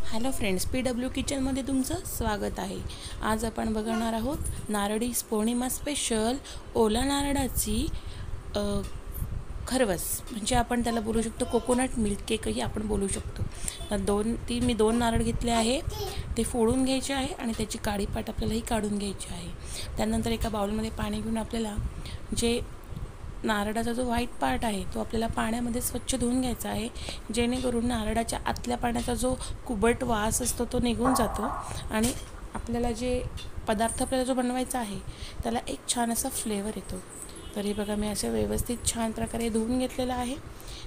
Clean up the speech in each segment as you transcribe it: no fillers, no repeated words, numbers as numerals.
Hello friends, PW किचनमध्ये तुमचं स्वागत आहे। आज आपण बघणार आहोत नारळी पौर्णिमा स्पेशल ओला नारळाची खरवस, म्हणजे आपण त्याला बोलू शकतो कोकोनट मिल्क केकही आपण बोलू शकतो। तर मी दोन नारळ घेतले आहे, ते फोडून घ्यायचे आहे आणि त्याची काळी पाट आपल्यालाही काढून घ्यायची आहे। त्यानंतर एका बाउलमध्ये पाणी घेऊन आपल्याला जे नारळाचा जो व्हाईट पार्ट आहे तो आपल्याला पाण्यामध्ये स्वच्छ धुवून घ्यायचा आहे, जेणेकरून नारळाच्या आतल्या पाण्याचा जो कुबट वास असतो तो निघून जातो आणि आपल्याला जे पदार्थ आपल्याला जो बनवायचा आहे त्याला एक छान असा फ्लेवर येतो। तर हे बघा, मी असं व्यवस्थित छान प्रकारे धुवून घेतलेलं आहे।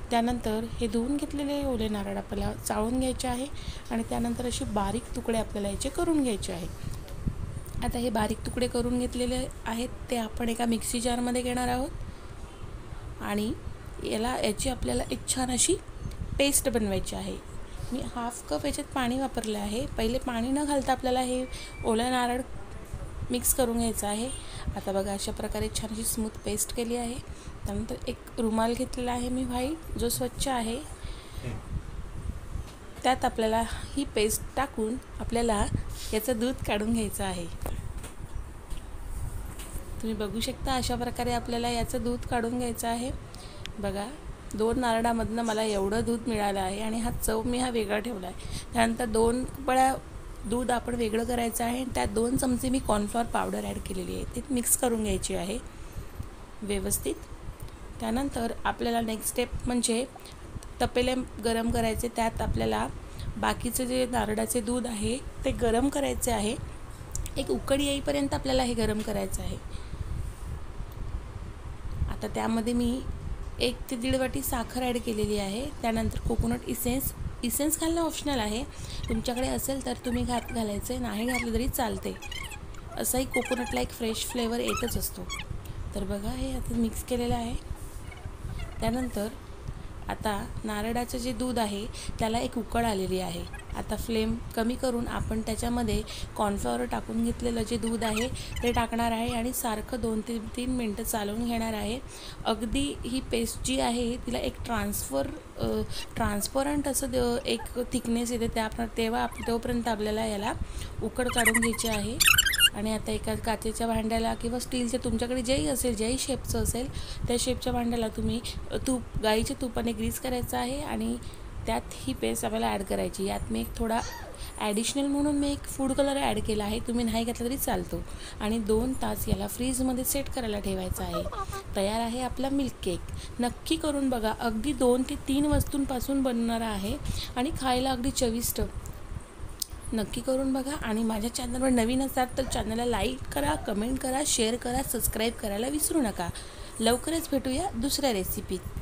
त्यानंतर हे धुवून घेतलेले ओले नारळ आपल्याला चाळून घ्यायचे आहे आणि त्यानंतर अशी बारीक तुकडे आपल्याला याचे करून घ्यायचे आहे। आता हे बारीक तुकडे करून घेतलेले आहेत ते आपण एका मिक्सी जारमध्ये घेणार आहोत आणि याची आपल्याला एक छान अशी पेस्ट बनवायची आहे। मी हाफ कप याच्यात पाणी वापरले आहे। पहिले पाणी न घालता आपल्याला हे ओला नारळ मिक्स करून घ्यायचं आहे। आता बघा, अशा प्रकारे छान अशी स्मूथ पेस्ट केली आहे। त्यानंतर एक रुमाल घेतलेला आहे मी व्हाईट, जो स्वच्छ आहे। त्यात आपल्याला ही पेस्ट टाकून आपल्याला याचं दूध काढून घ्यायचं आहे। तुम्ही बघू शकता, अशा प्रकारे आपल्याला याचं दूध काढून घ्यायचं आहे। बघा, 2 नारळामधनं मला एवढं दूध मिळालं आहे आणि हा वेगळा ठेवला आहे। त्यानंतर 2 कपड्या दूध आपण वेगळं करायचं आहे। त्यात 2 चमचे मी कॉर्नफ्लॉवर पावडर ॲड केलेली आहे, ते मिक्स करून घ्यायची आहे व्यवस्थित। त्यानंतर आपल्याला नेक्स्ट स्टेप म्हणजे तपेले गरम करायचे। त्यात आपल्याला बाकीचे जे नारळाचे दूध आहे ते गरम करायचे आहे। एक उकळी येईपर्यंत आपल्याला हे गरम करायचं आहे। आता त्यामध्ये मी 1 ते 1.5 वाटी साखर ॲड केलेली आहे। त्यानंतर कोकोनट इसेन्स घालणं ऑप्शनल आहे, तुमच्याकडे असेल तर तुम्ही घालायचे, नाही घातलं तरी चालते। असाही कोकोनटला एक फ्रेश फ्लेवर येतच असतो। तर बघा, हे आता मिक्स केलेलं आहे। त्यानंतर आता नारळाचं जे दूध आहे त्याला एक उकळ आलेली आहे। आता फ्लेम कमी करून आपण त्याच्यामध्ये कॉर्नफ्लॉवर टाकून घेतलेलं जे दूध आहे ते टाकणार आहे आणि सारखं 2 ते 3 मिनटं चालवून घेणार आहे। अगदी ही पेस्ट जी आहे तिला एक ट्रान्सपरंट असं एक थिकनेस येते, तोपर्यंत आपल्याला याला उकड काढून घ्यायची आहे। आणि आता एका काचेच्या भांड्याला किंवा स्टीलच्या, तुमच्याकडे जेही असेल, जेही शेपचं असेल त्या शेपच्या भांड्याला तुम्ही गाईच्या तुपाने ग्रीस करायचं आहे आणि त्यात ही पेस्ट आपल्याला ॲड करायची। यात मी एक थोडा ॲडिशनल म्हणून मी एक फूड कलर ॲड केला आहे, तुम्ही नाही घातला तरी चालतो। आणि 2 तास याला फ्रीजमध्ये सेट करायला ठेवायचं आहे। तयार आहे आपला मिल्क केक। नक्की करून बघा, अगदी 2 ते 3 वस्तूंपासून बनणारा आहे आणि खायला अगदी चविष्ट। नक्की करून बघा आणि माझ्या चॅनलवर नवीन असाल तर चॅनलला लाईक करा, कमेंट करा, शेअर करा, सबस्क्राईब करायला विसरू नका। लवकरच भेटूया दुसऱ्या रेसिपीत।